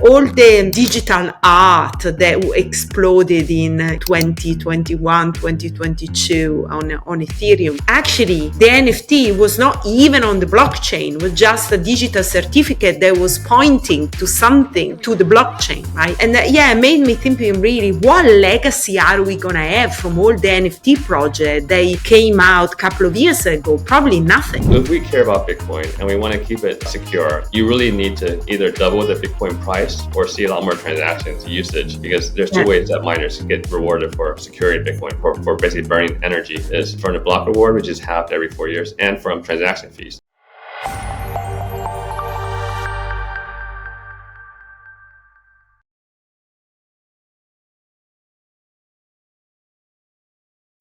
all the digital art that exploded in 2021, 2022 on Ethereum, actually the NFT was not even on the blockchain, it was just a digital certificate that was pointing to something, to the blockchain, right? And it made me thinking really, what legacy are we gonna have from all the NFT projects that came out a couple of years ago? Probably nothing. If we care about Bitcoin and we want to keep it secure, you really need to either double the Bitcoin price or see a lot more transactions usage, because there's two ways that miners get rewarded for securing Bitcoin, for basically burning energy, is from the block reward, which is halved every 4 years, and from transaction fees.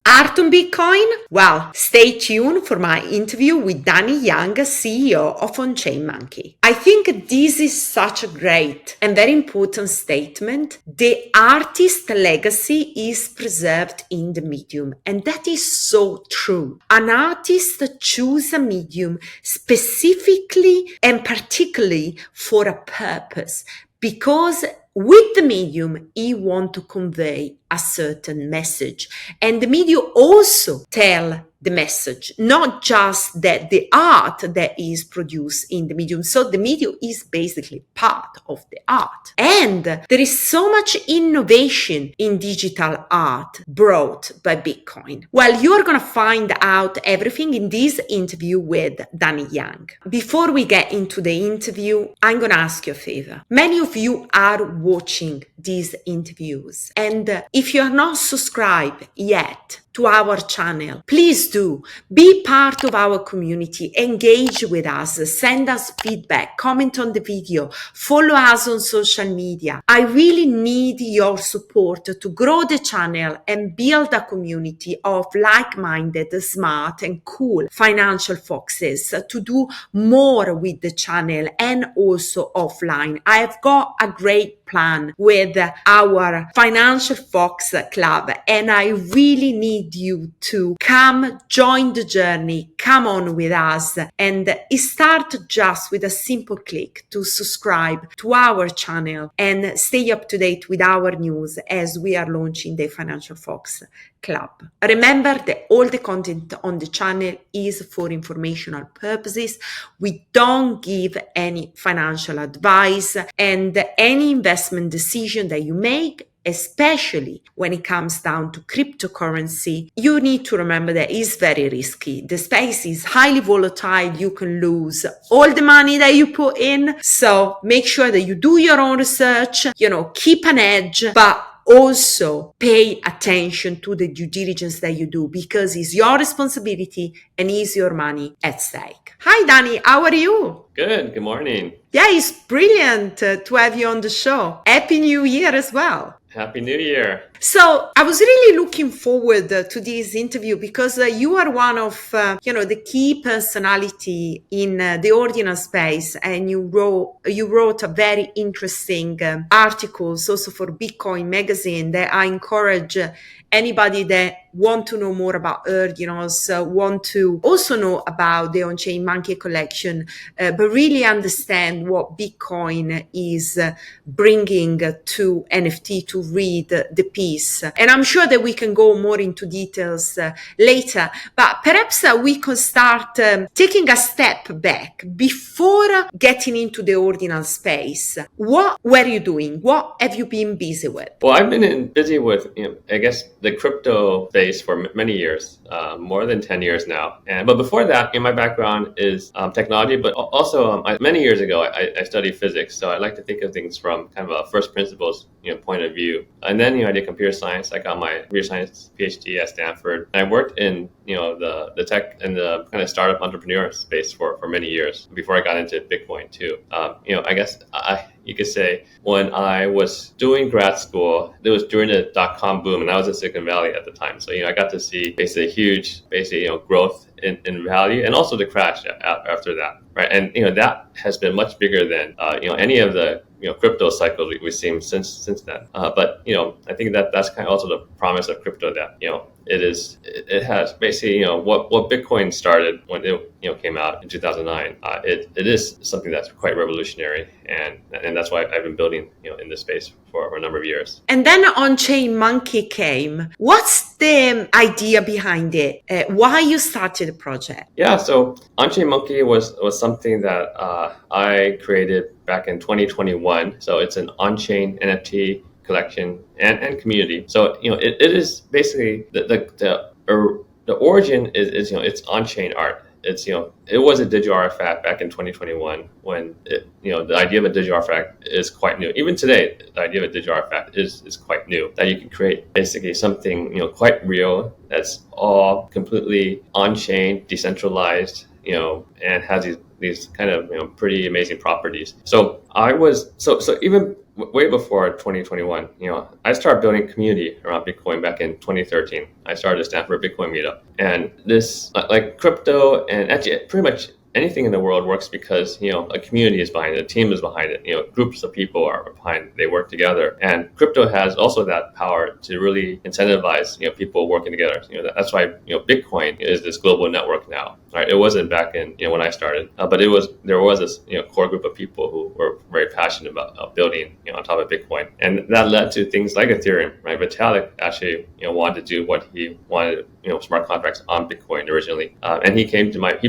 Art on Bitcoin? Well, stay tuned for my interview with Danny Young, CEO of OnChainMonkey. I think this is such a great and very important statement. The artist legacy is preserved in the medium, and that is so true. An artist chooses a medium specifically and particularly for a purpose, because with the medium, he wants to convey a certain message. And the medium also tell the message, not just that the art that is produced in the medium. So the medium is basically part of the art. And there is so much innovation in digital art brought by Bitcoin. Well, you're going to find out everything in this interview with Danny Young. Before we get into the interview, I'm going to ask you a favor. Many of you are watching these interviews, and if you are not subscribed yet to our channel, please do. Be part of our community, engage with us, send us feedback, comment on the video, follow us on social media. I really need your support to grow the channel and build a community of like-minded, smart and cool financial foxes to do more with the channel and also offline. I have got a great plan with our Financial Fox Club, and I really need you to come join the journey, come on with us, and start just with a simple click to subscribe to our channel and stay up to date with our news as we are launching the Financial Fox Club. Remember that all the content on the channel is for informational purposes. We don't give any financial advice, and any investment decision that you make, especially when it comes down to cryptocurrency, you need to remember that it's very risky. The space is highly volatile. You can lose all the money that you put in. So make sure that you do your own research, keep an edge, but also pay attention to the due diligence that you do, because it's your responsibility and it's your money at stake. Hi, Danny. How are you? Good. Good morning. Yeah, it's brilliant to have you on the show. Happy New Year as well. Happy New Year. So I was really looking forward to this interview because you are one of, the key personality in the ordinal space, and you wrote a very interesting articles also for Bitcoin magazine that I encourage anybody that want to know more about ordinals, want to also know about the OnChainMonkey collection, but really understand what Bitcoin is bringing to NFT to read the piece. And I'm sure that we can go more into details later, but perhaps we could start taking a step back before getting into the ordinal space. What were you doing? What have you been busy with? Well, I've been busy with, I guess, the crypto space for many years, more than 10 years now. But before that, my background is technology, but also many years ago, I studied physics. So I like to think of things from kind of a first principles point of view. And then I did computer science. I got my computer science PhD at Stanford. And I worked in the tech and the kind of startup entrepreneur space for many years before I got into Bitcoin too. I guess you could say when I was doing grad school, it was during the dot-com boom, and I was in Silicon Valley at the time. So I got to see basically huge growth in value, and also the crash after that, right? And that has been much bigger than any of the crypto cycles we've seen since then. But I think that's kind of also the promise of crypto, that it has basically what Bitcoin started when it came out in 2009. It is something that's quite revolutionary, and that's why I've been building in this space for a number of years. And then OnChainMonkey came. What's the idea behind it? Why you started the project? Yeah, so OnChainMonkey was something that I created back in 2021. So it's an on-chain NFT collection and community. So it is basically the origin is it's on-chain art. It's it was a digital artifact back in 2021 when the idea of a digital artifact is quite new. Even today, the idea of a digital artifact is quite new. That you can create basically something quite real, that's all completely on-chain, decentralized, and has these kind of pretty amazing properties. So I was so even way before 2021, I started building community around Bitcoin back in 2013. I started a Stanford Bitcoin meetup, and this like crypto and actually pretty much anything in the world works because a community is behind it, a team is behind it, groups of people are behind, they work together, and crypto has also that power to really incentivize people working together. That's why Bitcoin is this global network now. Right? It wasn't back in when I started, but there was this core group of people who were very passionate about building on top of Bitcoin, and that led to things like Ethereum. Right? Vitalik actually wanted to do what he wanted, smart contracts on Bitcoin originally, and he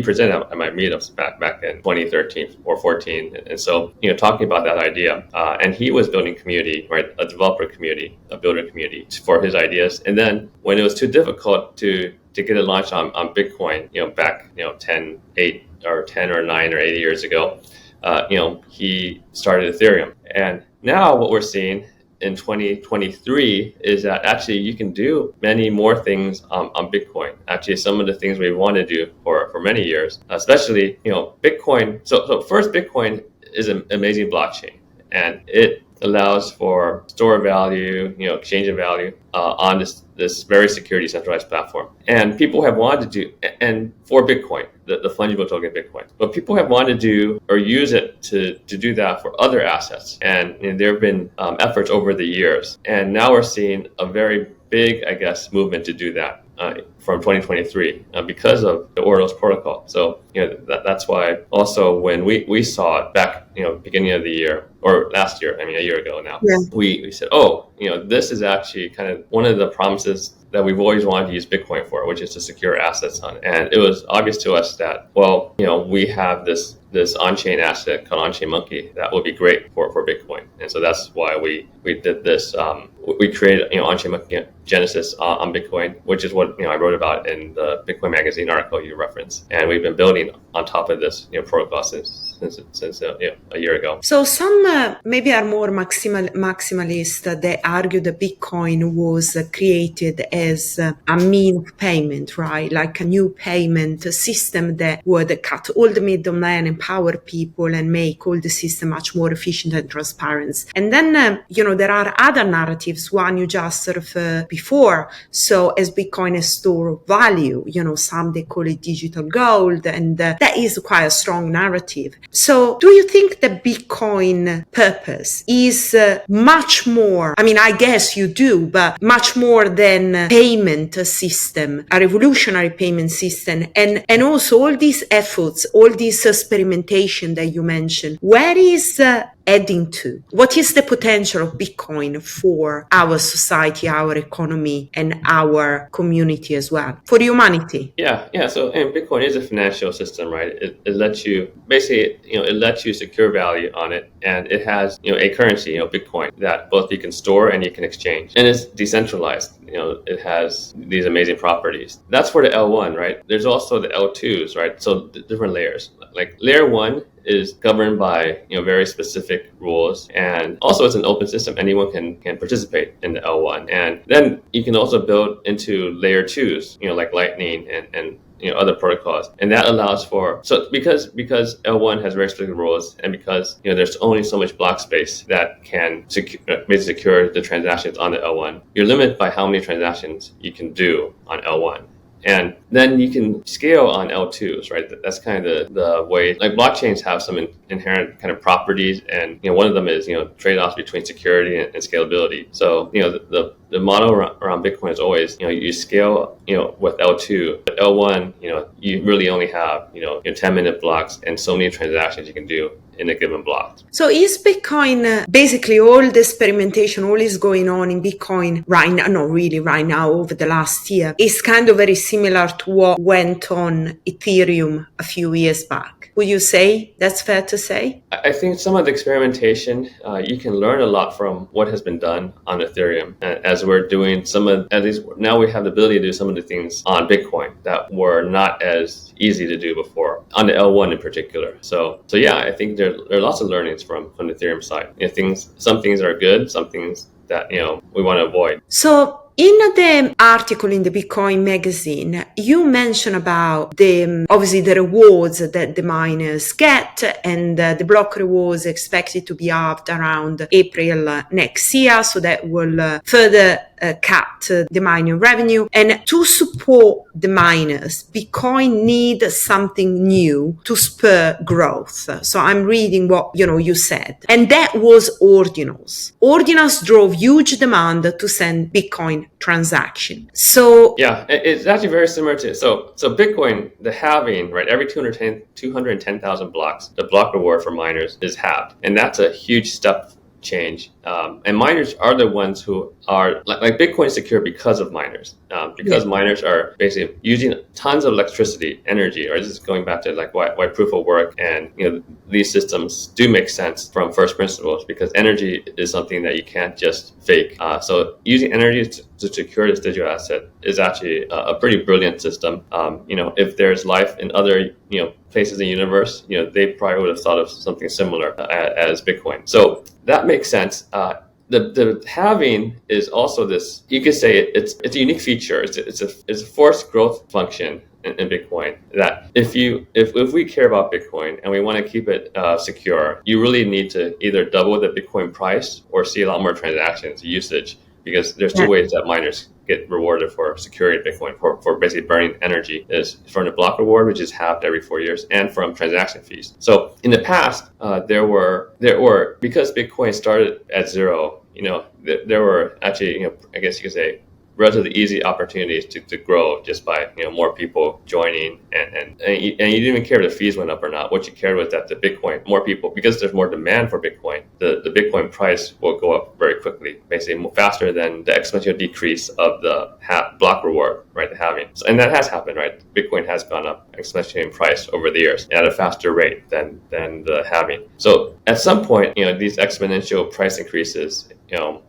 presented at my meetups back in 2013 or 14, and so talking about that idea, and he was building community, right? A developer community, a builder community for his ideas, and then when it was too difficult to get it launched on Bitcoin, back 10 or 9 or 8 years ago, he started Ethereum. And now what we're seeing in 2023 is that actually you can do many more things on Bitcoin. Actually, some of the things we want to do for many years, especially Bitcoin. So first, Bitcoin is an amazing blockchain, and it allows for store of value, exchange of value on this very secure decentralized platform. And people have wanted to do, and for Bitcoin, the fungible token Bitcoin, but people have wanted to do or use it to do that for other assets. And there have been efforts over the years. And now we're seeing a very big, I guess, movement to do that from 2023 because of the Ordinals protocol. So that's why also when we saw it back beginning of the year or last year, a year ago now, we said, this is actually kind of one of the promises that we've always wanted to use Bitcoin for, which is to secure assets on it. And it was obvious to us that, we have this on-chain asset called OnChainMonkey that would be great for Bitcoin. And so that's why we did this. We created OnChainMonkey Genesis on Bitcoin, which is what I wrote about in the Bitcoin magazine article you referenced. And we've been building on top of this protocol since a year ago. So some maybe are more maximalist. They argue that Bitcoin was created as a mean of payment, right? Like a new payment system that would cut all the middlemen, empower people, and make all the system much more efficient and transparent. And then there are other narratives. One you just referred before. So as Bitcoin is store of value, some they call it digital gold, and that is quite a strong narrative. So do you think the Bitcoin purpose is much more, I guess you do, but much more than payment system, a revolutionary payment system, and also all these efforts, all this experimentation that you mentioned, where is adding to? What is the potential of Bitcoin for our society, our economy, and our community as well, for humanity? Yeah. So, and Bitcoin is a financial system, right? It lets you basically, it lets you secure value on it, and it has, a currency, Bitcoin, that both you can store and you can exchange, and it's decentralized. It has these amazing properties. That's for the L1, right? There's also the L2s, right? So different layers. Like layer 1 is governed by very specific rules, and also it's an open system. Anyone can participate in the L1, and then you can also build into layer 2s, like Lightning and other protocols, and that allows for because L1 has very strict rules, and because there's only so much block space that can secure the transactions on the L1. You're limited by how many transactions you can do on L1. And then you can scale on L2s, right? That's kind of the way, like blockchains have some inherent kind of properties. And, one of them is, trade-offs between security and scalability. So, the model around Bitcoin is always, you scale, with L2, but L1, you really only have, 10-minute blocks and so many transactions you can do in a given block. So is Bitcoin, basically all the experimentation, all is going on in Bitcoin right now, not really right now, over the last year, is kind of very similar to what went on Ethereum a few years back. Would you say that's fair to say? I think some of the experimentation, you can learn a lot from what has been done on Ethereum. As we're doing at least now we have the ability to do some of the things on Bitcoin that were not as easy to do before, on the L1 in particular. So yeah, I think there are lots of learnings from the Ethereum side. Some things are good, some things that, we want to avoid. So in the article in the Bitcoin magazine, you mention about obviously the rewards that the miners get, and the block rewards expected to be halved around April next year. So that will further cut the mining revenue. And to support the miners, Bitcoin needs something new to spur growth. So I'm reading what you said, and that was Ordinals. Ordinals drove huge demand to send Bitcoin transaction. So yeah, it's actually very similar to so Bitcoin, the halving, right? Every 210,000 blocks, the block reward for miners is halved, and that's a huge step change. And miners are the ones who are like Bitcoin is secure because of miners, because miners are basically using tons of electricity, energy. Or this is going back to like why proof of work and these systems do make sense from first principles, because energy is something that you can't just fake. So using energy to secure this digital asset is actually a pretty brilliant system. If there's life in other places in the universe, they probably would have thought of something similar as Bitcoin. So that makes sense. The halving is also this. You could say it's a unique feature. It's a forced growth function in Bitcoin, that if we care about Bitcoin and we want to keep it secure, you really need to either double the Bitcoin price or see a lot more transactions usage, because there's two ways that miners get rewarded for securing Bitcoin, for basically burning energy, is from the block reward, which is halved every 4 years, and from transaction fees. So in the past, there were because Bitcoin started at zero, there were actually, I guess you could say, relatively easy opportunities to grow just by more people joining, and you didn't even care if the fees went up or not. What you cared was that the Bitcoin, more people, because there's more demand for Bitcoin, the Bitcoin price will go up very quickly, basically faster than the exponential decrease of the block reward, right? The halving. So, and that has happened, right? Bitcoin has gone up exponentially in price over the years at a faster rate than the halving. So at some point, these exponential price increases,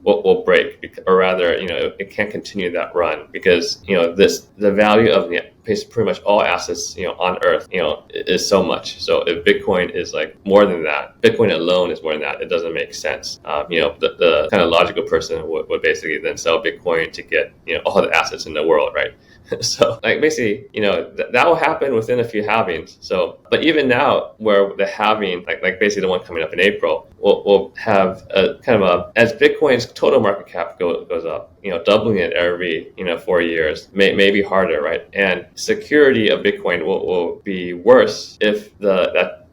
will break, or rather, it can't continue that run, because the value of pretty much all assets on Earth is so much. So if Bitcoin is like more than that, Bitcoin alone is more than that, it doesn't make sense. The kind of logical person would basically then sell Bitcoin to get all the assets in the world, right? So like basically, that will happen within a few halvings. So, but even now, where the halving, like basically the one coming up in April, will have a kind of as Bitcoin's total market cap goes up, doubling it every 4 years may be harder, right? And security of Bitcoin will be worse if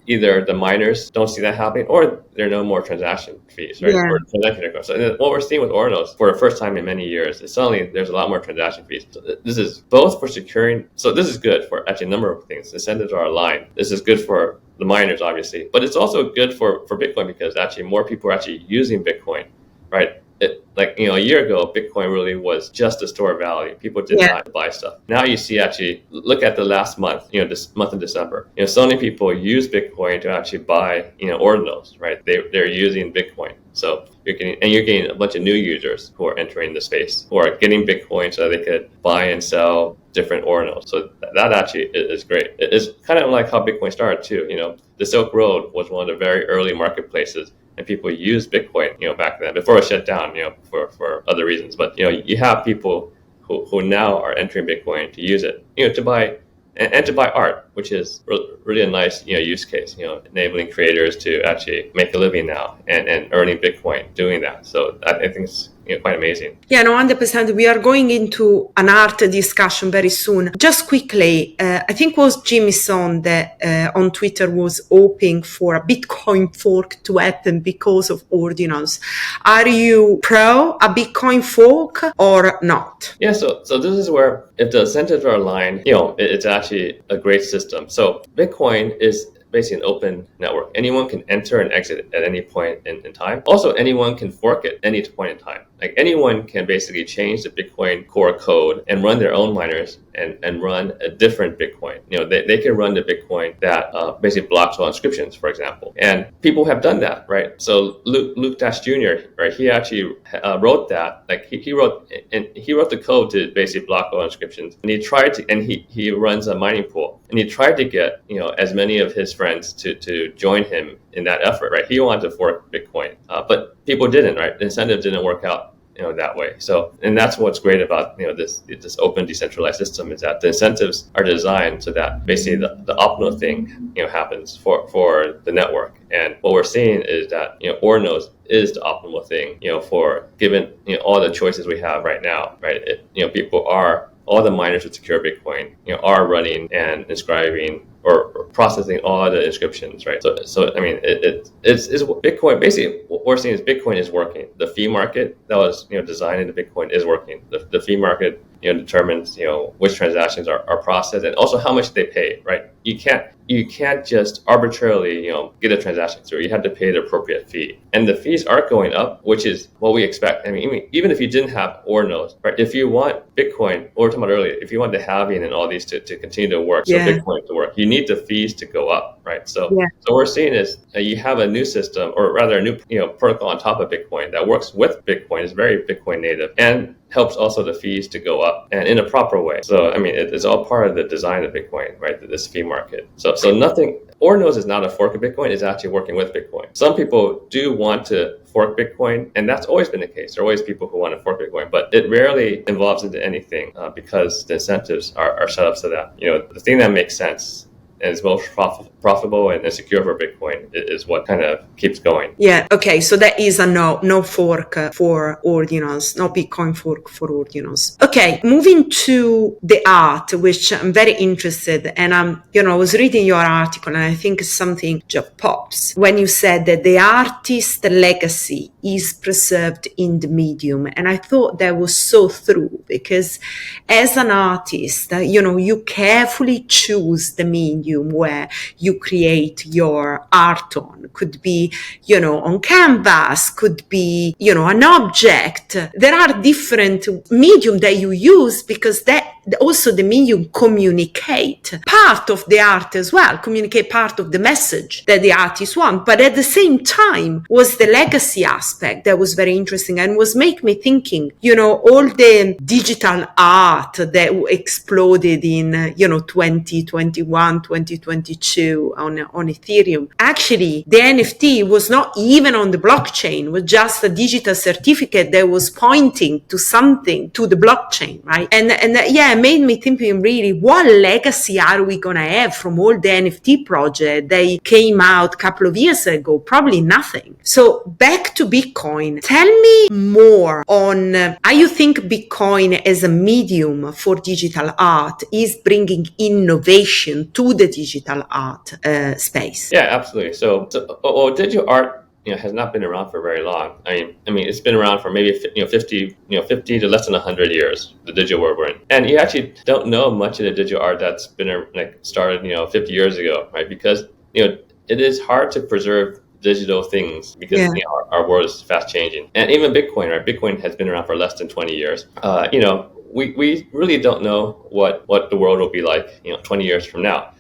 either the miners don't see that happening, or there are no more transaction fees, right? Or transaction costs. So what we're seeing with Ordinals for the first time in many years is suddenly there's a lot more transaction fees. So this is both for securing. So this is good for actually a number of things. Incentives are aligned. This is good for the miners, obviously, but it's also good for Bitcoin, because actually more people are actually using Bitcoin, right? A year ago, Bitcoin really was just a store of value. People did not buy stuff. Now you see, actually, look at the last month, this month of December. So many people use Bitcoin to actually buy, Ordinals, right? They're using Bitcoin. So you're getting a bunch of new users who are entering the space, who are getting Bitcoin so they could buy and sell different Ordinals. So that actually is great. It's kind of like how Bitcoin started too. The Silk Road was one of the very early marketplaces, and people used Bitcoin, back then, before it shut down, for other reasons. But, you have people who now are entering Bitcoin to use it, to buy, and to buy art, which is really a nice, use case, enabling creators to actually make a living now and earning Bitcoin doing that. So I think it's quite amazing. Yeah, no, 100%. We are going into an art discussion very soon. Just quickly, I think it was Jimmy Son that on Twitter was hoping for a Bitcoin fork to happen because of Ordinals. Are you pro a Bitcoin fork or not? Yeah, so this is where if the incentives are aligned, it's actually a great system. So Bitcoin is basically an open network. Anyone can enter and exit at any point in time. Also, anyone can fork at any point in time. Like anyone can basically change the Bitcoin core code and run their own miners and run a different Bitcoin. They can run the Bitcoin that basically blocks all inscriptions, for example. And people have done that, right? So Luke Dash Jr., right? He actually wrote that. Like he wrote the code to basically block all inscriptions. And he tried to, and he runs a mining pool. And he tried to get as many of his friends to join him in that effort, right? He wanted to fork Bitcoin, but people didn't, right? The incentive didn't work out that way. So, and that's what's great about this open decentralized system, is that the incentives are designed so that basically the optimal thing happens for the network. And what we're seeing is that Ordinals is the optimal thing for given all the choices we have right now, right? All the miners with secure Bitcoin are running and inscribing or processing all the inscriptions, right? So I mean, it's Bitcoin. Basically, what we're seeing is Bitcoin is working. The fee market that was designed into Bitcoin is working. The fee market determines which transactions are processed and also how much they pay, right? You can't just arbitrarily get a transaction through. You have to pay the appropriate fee, and the fees are going up, which is what we expect. I mean, even if you didn't have Ordinals, right? If you want Bitcoin, or talking about earlier, if you want the halving and all these to continue to work, so Bitcoin to work, you need the fees to go up, right? So so what we're seeing is you have a new system, or rather a new protocol on top of Bitcoin that works with Bitcoin, is very Bitcoin native, and helps also the fees to go up and in a proper way. So I mean, it's all part of the design of Bitcoin, right? This fee market. So nothing. Ordinals is not a fork of Bitcoin. It's actually working with Bitcoin. Some people do want to fork Bitcoin, and that's always been the case. There are always people who want to fork Bitcoin, but it rarely involves into anything because the incentives are set up so that the thing that makes sense and is most profitable and secure for Bitcoin is what kind of keeps going. Yeah. Okay. So that is a no fork for Ordinals, no Bitcoin fork for Ordinals. Okay. Moving to the art, which I'm very interested, and I was reading your article, and I think something just pops when you said that the artist legacy is preserved in the medium, and I thought that was so true, because as an artist, you carefully choose the medium where you create your art on. Could be, on canvas, could be, an object. There are different medium that you use, because that also the medium communicate part of the art as well, communicate part of the message that the artist want. But at the same time was the legacy aspect that was very interesting and was make me thinking, all the digital art that exploded in, 2021, 2022 on Ethereum. Actually, the NFT was not even on the blockchain, was just a digital certificate that was pointing to something, to the blockchain, right? And it made me thinking, really, what legacy are we going to have from all the NFT projects that came out a couple of years ago? Probably nothing. So back to Bitcoin. Tell me more on how you think Bitcoin as a medium for digital art is bringing innovation to the digital art space. Yeah, absolutely. So digital art has not been around for very long. I mean, it's been around for maybe 50 to less than 100 years. The digital world we're in, and you actually don't know much of the digital art that's been started 50 years ago, right? Because it is hard to preserve digital things because our world is fast changing, and even Bitcoin, right? Bitcoin has been around for less than 20 years. We really don't know what the world will be like 20 years from now.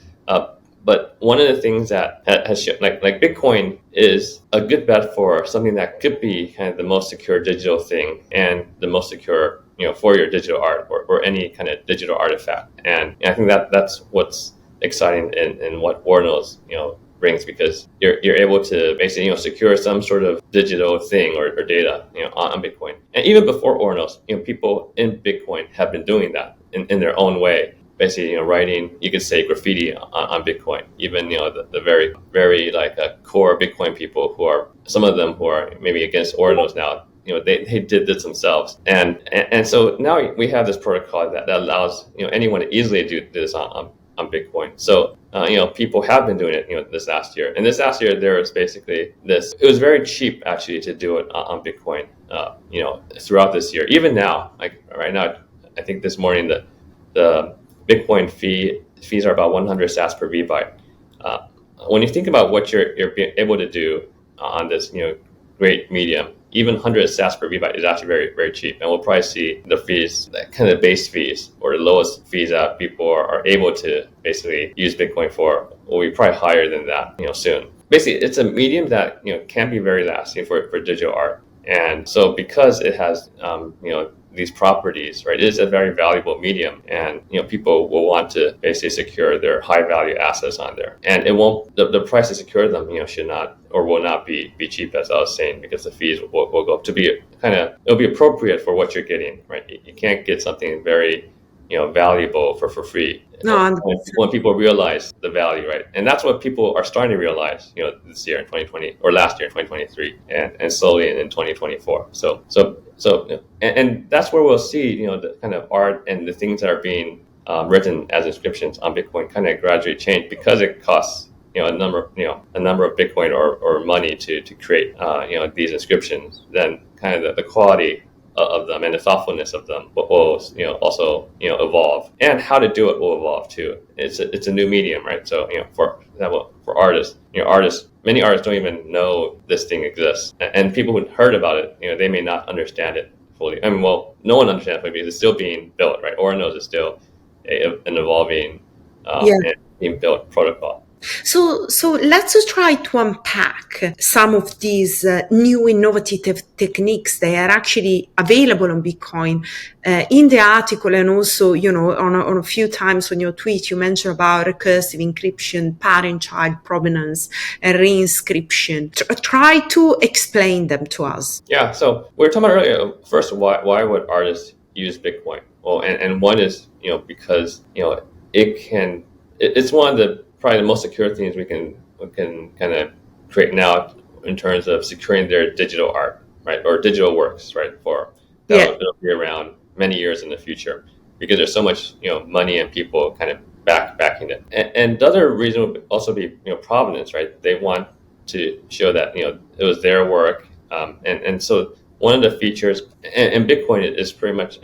But one of the things that has shown, like Bitcoin is a good bet for something that could be kind of the most secure digital thing and the most secure, for your digital art or any kind of digital artifact. And I think that's what's exciting in what Ordinals, brings, because you're able to basically, secure some sort of digital thing or data, on Bitcoin. And even before Ordinals, people in Bitcoin have been doing that in their own way. Basically, writing, you could say, graffiti on Bitcoin. Even the very very core Bitcoin people, some of them who are maybe against Ordinals now, they did this themselves. And so now we have this protocol that allows anyone to easily do this on Bitcoin. So people have been doing it this last year. And this last year there was basically this. It was very cheap actually to do it on Bitcoin. Throughout this year, even now, like right now, I think this morning the Bitcoin fees are about 100 sats per VByte. When you think about what you're being able to do on this great medium, even 100 sats per VByte is actually very, very cheap. And we'll probably see the fees, kind of base fees or the lowest fees that people are able to basically use Bitcoin for will be probably higher than that soon. Basically, it's a medium that can be very lasting for digital art. And so because it has these properties, right, it is a very valuable medium, and people will want to basically secure their high value assets on there. And it won't the price to secure them should not or will not be cheap, as I was saying, because the fees will go up to be it'll be appropriate for what you're getting, right? You can't get something very valuable for free. No, when people realize the value, right? And that's what people are starting to realize, this year in 2020 or last year in 2023, and slowly in 2024. So and that's where we'll see, the kind of art and the things that are being written as inscriptions on Bitcoin kind of gradually change, because it costs a number of Bitcoin or money to create these inscriptions. Then kind of the quality of them and the thoughtfulness of them will also evolve, and how to do it will evolve too. It's a new medium, right? So for example, for artists, many artists don't even know this thing exists, and people who heard about it, they may not understand it fully. I mean, well, no one understands it because it's still being built, right? Ordinals is still an evolving and being built protocol. So let's try to unpack some of these new innovative techniques that are actually available on Bitcoin. In the article, and also, on a few times on your tweet, you mentioned about recursive encryption, parent-child provenance, and reinscription. Try to explain them to us. Yeah, so we were talking about earlier, first, why would artists use Bitcoin? Well, and one is, because, it's one of the probably the most secure things we can kind of create now in terms of securing their digital art, right, or digital works, right, that'll be around many years in the future, because there's so much money and people kind of backing it. And the other reason would also be provenance, right? They want to show that it was their work, and so one of the features and Bitcoin is pretty much,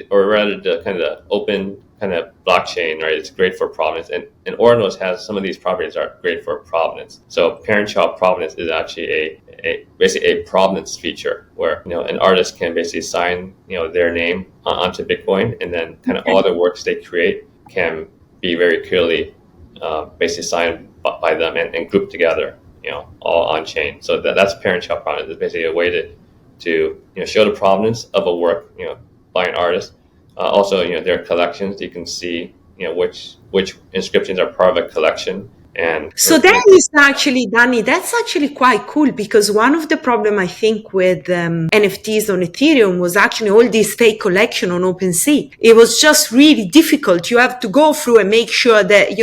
or rather the kind of the open kind of blockchain, right? It's great for provenance, and Ordinals has some of these properties that are great for provenance. So parent-child provenance is actually basically a provenance feature where an artist can basically sign their name onto Bitcoin, and then kind of all the works they create can be very clearly basically signed by them and grouped together, all on chain. So that's parent-child provenance. It's basically a way to show the provenance of a work by an artist. Also, their collections, you can see, which inscriptions are part of a collection. And so that is actually, Danny, that's actually quite cool, because one of the problem I think with NFTs on Ethereum was actually all this fake collection on OpenSea. It was just really difficult. You have to go through and make sure that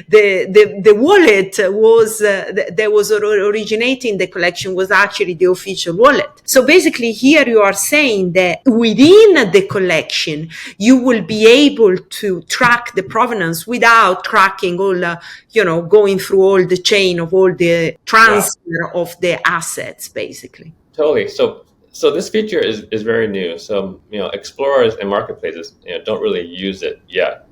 the wallet was that was originating the collection was actually the official wallet. So basically, here you are saying that within the collection you will be able to track the provenance without tracking all going through all the chain of all the transfer of the assets, basically. Totally. So this feature is very new. So explorers and marketplaces don't really use it yet.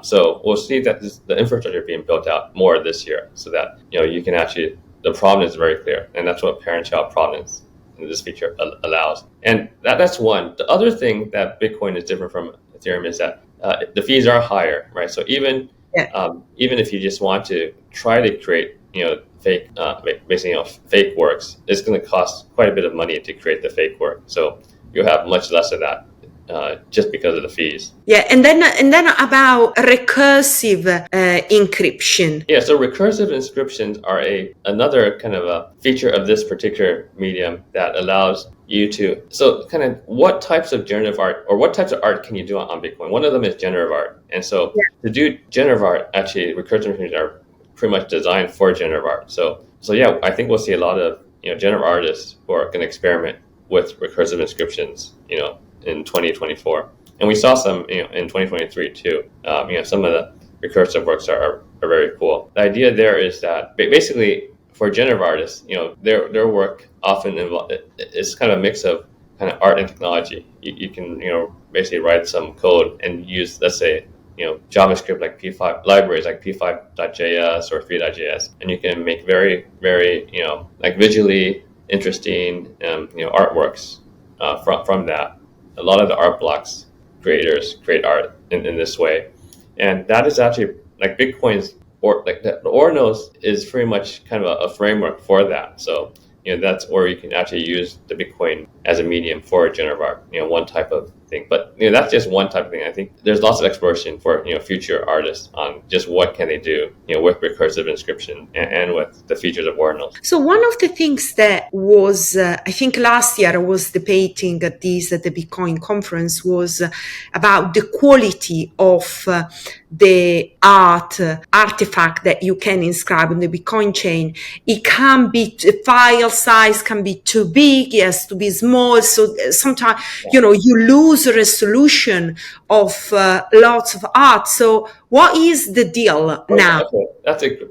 So we'll see that the infrastructure being built out more this year, so that you can actually, the provenance is very clear, and that's what parent-child provenance in this feature allows. And that's one. The other thing that Bitcoin is different from Ethereum is that the fees are higher, right? So even if you just want to try to create, fake, basically, fake works, it's going to cost quite a bit of money to create the fake work. So you'll have much less of that, just because of the fees. Yeah, and then about recursive encryption. Yeah, so recursive inscriptions are another kind of a feature of this particular medium that allows you to, so kind of what types of generative art, or what types of art can you do on Bitcoin? One of them is generative art. And so to do generative art, actually recursive inscriptions are pretty much designed for generative art. So yeah, I think we'll see a lot of generative artists who are going to experiment with recursive inscriptions, in 2024. And we saw some, in 2023 too. Some of the recursive works are very cool. The idea there is that basically for generative artists, their work often is kind of a mix of kind of art and technology. You can, basically write some code and use, let's say, JavaScript like P5 libraries like P5.js or 3.js, and you can make very, very, like visually interesting, artworks from that. A lot of the art blocks creators create art in this way, and that is actually like Bitcoin's or like the Ordinals is pretty much kind of a framework for that. So that's where you can actually use the Bitcoin as a medium for generative art. One type of thing, but that's just one type of thing. I think there's lots of exploration for future artists on just what can they do with recursive inscription and with the features of Ordinals. So one of the things that was I think last year I was debating at the Bitcoin conference was about the quality of the artifact that you can inscribe on the Bitcoin chain. It can be, file size can be too big, it has to be small. So sometimes, you lose a resolution of lots of art. So what is the deal now?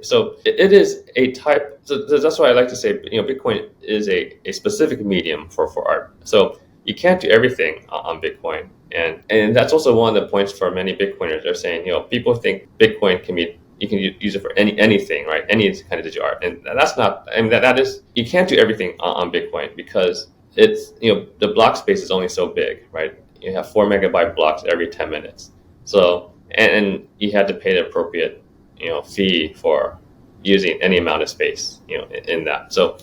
So it is a type. So that's why I like to say, Bitcoin is a specific medium for art. So you can't do everything on Bitcoin. And that's also one of the points for many Bitcoiners. They're saying, people think Bitcoin you can use it for anything, right? Any kind of digital art. And that's not, that is, you can't do everything on Bitcoin because it's, the block space is only so big, right? You have 4 megabyte blocks every 10 minutes. So, and you had to pay the appropriate, fee for using any amount of space, in that. So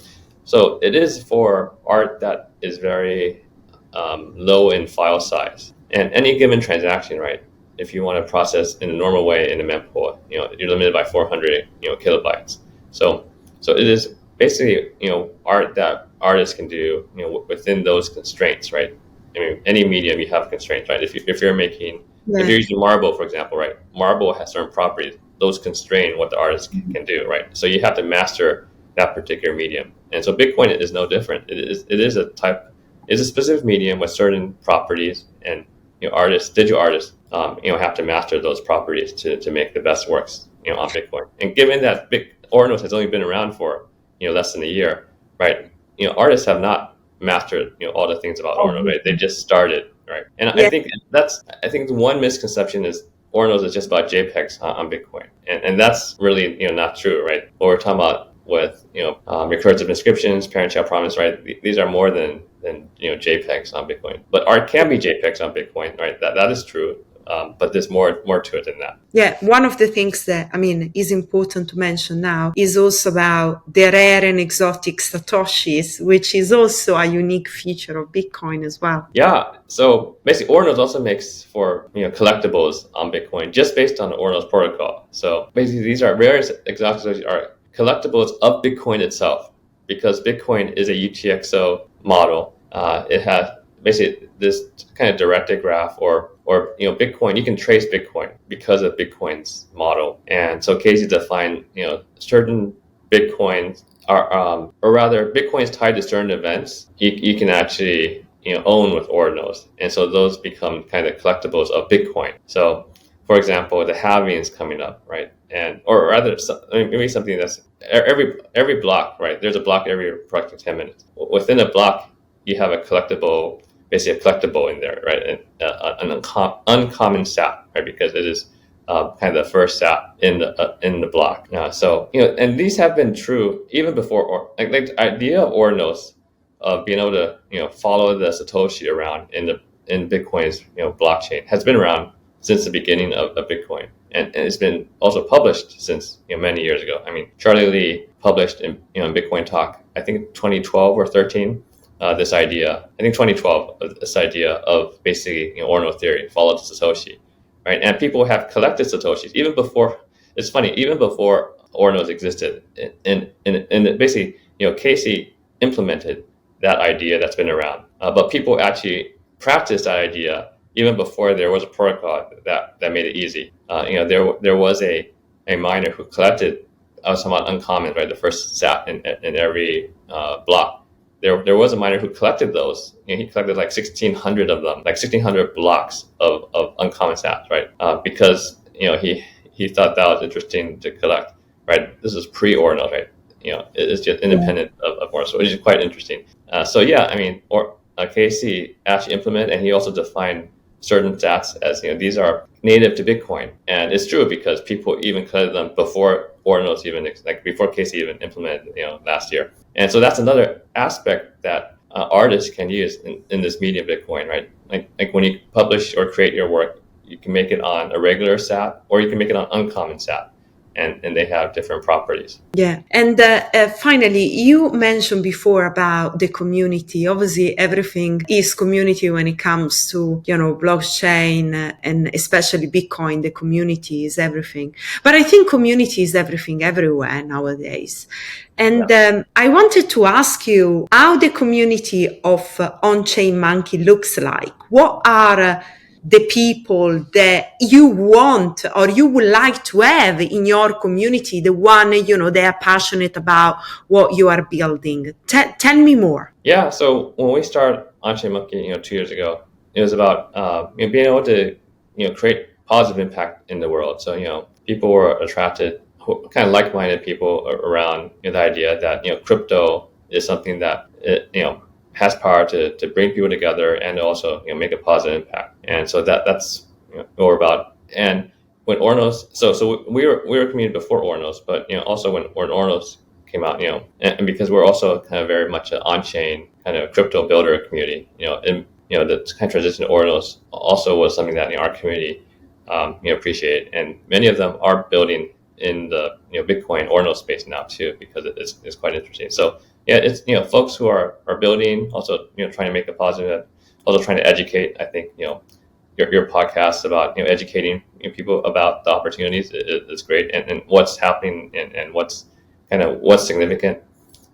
it is for art that is very low in file size. And any given transaction, right? If you want to process in a normal way in a mempool, you're limited by 400, kilobytes. So it is basically, art that artists can do, within those constraints, right? Any medium you have constraints, right? If you're making, if you're using marble, for example, right? Marble has certain properties; those constrain what the artist can do, right? So you have to master that particular medium. And so Bitcoin is no different. It is a specific medium with certain properties, and digital artists, have to master those properties to make the best works, on Bitcoin. And given that Ordinals has only been around for, less than a year, right? Artists have not mastered, all the things about Ordinals, right? They just started, right? And I think the one misconception is Ordinals is just about JPEGs on Bitcoin, and that's really, not true, right? What we're talking about with recursive inscriptions, parent-child provenance, right? These are more than JPEGs on Bitcoin. But art can be JPEGs on Bitcoin, right? That is true. But there's more to it than that. Yeah, one of the things that is important to mention now is also about the rare and exotic Satoshis, which is also a unique feature of Bitcoin as well. Yeah, so basically Ordinals also makes for collectibles on Bitcoin just based on the Ordinals protocol. So basically these are rare and exotic Satoshis are collectibles of Bitcoin itself, because Bitcoin is a UTXO model. It has basically this kind of directed graph or Bitcoin. You can trace Bitcoin because of Bitcoin's model. And so Casey defined certain Bitcoins are or rather Bitcoin is tied to certain events you can actually own with Ordinals, and so those become kind of collectibles of Bitcoin. So for example, the halving is coming up, right? Or rather, maybe something that's every block, right? There's a block every approximately 10 minutes. Within a block, you have a collectible, basically a collectible in there, right? And an uncommon sat, right? Because it is kind of the first sat in the block. So and these have been true even before, or like the idea of Ordinals of being able to follow the Satoshi around in Bitcoin's blockchain has been around since the beginning of Bitcoin, and it's been also published since many years ago. Charlie Lee published in Bitcoin Talk, I think 2012 or 13, this idea. I think 2012, this idea of basically Ordinal theory, follow the Satoshi, right? And people have collected Satoshis even before. It's funny, even before Ordinals existed, and basically Casey implemented that idea that's been around, but people actually practiced that idea even before there was a protocol that made it easy. There was a miner who collected somewhat uncommon, right? The first sat in every block. there was a miner who collected those. He collected like 1,600 of them, like 1,600 blocks of uncommon sats, right? Because he thought that was interesting to collect, right? This is pre-Ordinals, right? It's just independent of Ordinals, which is quite interesting. KC actually implemented, and he also defined certain sats as these are native to Bitcoin, and it's true because people even collected them before Ordinals before KC even implemented last year. And so that's another aspect that artists can use in this medium Bitcoin, right? Like when you publish or create your work, you can make it on a regular sat or you can make it on uncommon sat. And they have different properties. Yeah. And finally, you mentioned before about the community. Obviously, everything is community when it comes to, blockchain and especially Bitcoin. The community is everything. But I think community is everything everywhere nowadays. And I wanted to ask you how the community of OnChainMonkey looks like. What are the people that you want or you would like to have in your community, the one, they are passionate about what you are building. Tell me more. Yeah, so when we started OnChainMonkey, 2 years ago, it was about being able to, create positive impact in the world. So, people were attracted, kind of like-minded people around the idea that, crypto is something that, has power to bring people together and also make a positive impact. And so that's what we're about. And when Ordinals, so we were a community before Ordinals, but also when Ordinals came out, and because we're also kind of very much an on-chain kind of crypto builder community, and the kind of transition to Ordinals also was something that our community appreciated, and many of them are building in the Bitcoin Ordinal space now too, because it's quite interesting. So yeah, it's folks who are building, also trying to make a positive, also trying to educate. I think your podcast about educating people about the opportunities is great, and what's happening and what's significant.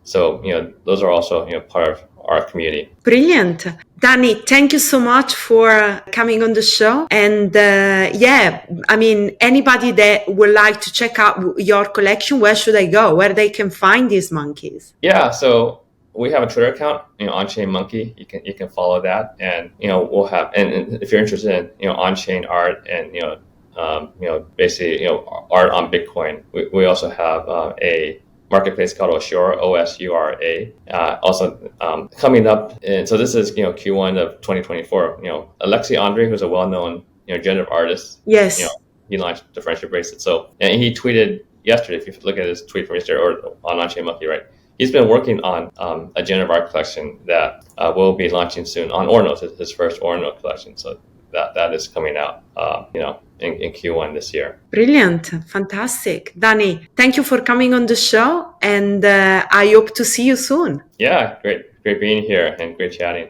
So those are also part of our community. Brilliant. Danny, thank you so much for coming on the show. And anybody that would like to check out your collection, where should they go? Where they can find these monkeys? Yeah, so we have a Twitter account, OnChainMonkey. You can follow that, and we'll have. And if you're interested in on-chain art and basically art on Bitcoin, we also have a marketplace called Osura, OSURA. Also coming up, and so this is Q1 of 2024. Alexei Andre, who's a well-known generative artist. Yes. He launched the friendship bracelet. So, and he tweeted yesterday. If you look at his tweet from yesterday or on OnChainMonkey, right? He's been working on a generative art collection that will be launching soon on Ordinals, his first Ordinal collection. So that is coming out, in Q1 this year. Brilliant. Fantastic. Danny, thank you for coming on the show, and I hope to see you soon. Yeah, great being here and great chatting.